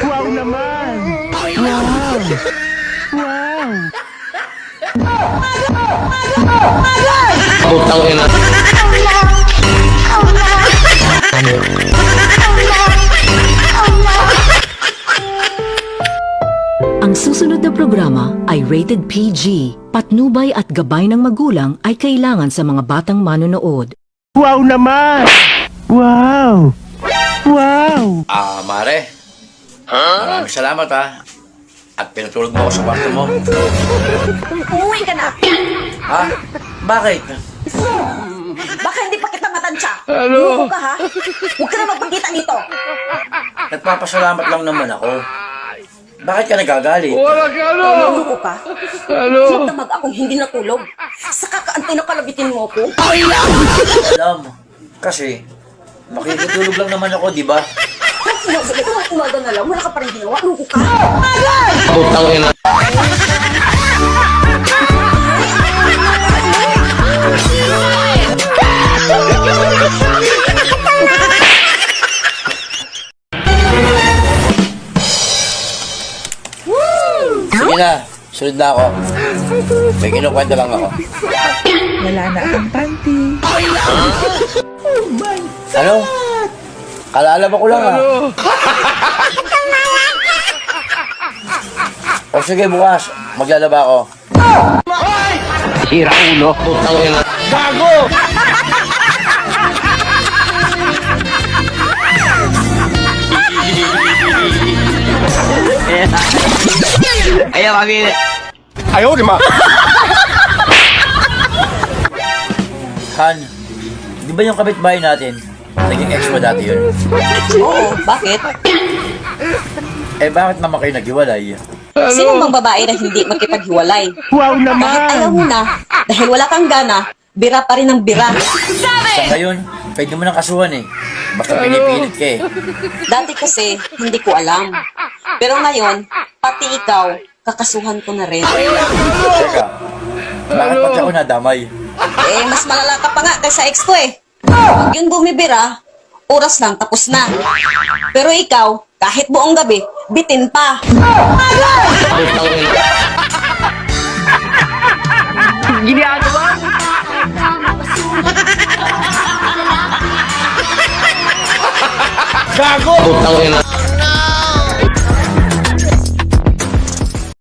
Wow naman! Wow! Wow! Putang ina. Ang susunod na programa ay rated PG. Patnubay at gabay ng magulang ay kailangan sa mga batang manonood. Wow naman! Wow! Wow! Mare. Maraming salamat At pinatulog mo ako sa kwarto mo. Uuwi ka na! Ha? Bakit? Baka hindi pa kita matansya. Ano? ka ha? Huwag ka na magpagkita nito. Nagpapasalamat lang naman ako. Bakit ka nagagalit? Luluko ka? Magdamag akong hindi natulog. Saka kaantay na kalabitin mo ko. Alam, kasi makikitulog lang naman ako, di ba? Umaga na lang, wala ka pa rin ginawa. Luluko ka? Putang ina. Sige na, sunod na ako. May kinukwento lang ako. Wala na akong panty. Ano? Kalalaba ko lang O sige, bukas. Maglalaba ako. Sira ulo. Putang ina. Gago! Ayaw kami. Ayaw, di ma! Han, di ba yung kapitbahay natin? Naging ex mo dati yun. Oo, bakit? Bakit naman kayo naghiwalay? Sino bang babae na hindi makipaghiwalay? Wow Kahit ayaw mo naman! na, dahil wala kang gana, bira pa rin ang bira. Sa ngayon, pwede mo nang kasuhan Basta pinipilit ka Dati kasi, hindi ko alam. Pero ngayon, pati ikaw, kakasuhan ko na rin. Teka, bakit pati ako nadamay? Mas malala ka pa nga kaysa ex ko Pag yun bumibira, oras lang, tapos na. Pero ikaw, kahit buong gabi, bitin pa. Putang ina. Ginagawa? Gago! Putang ina.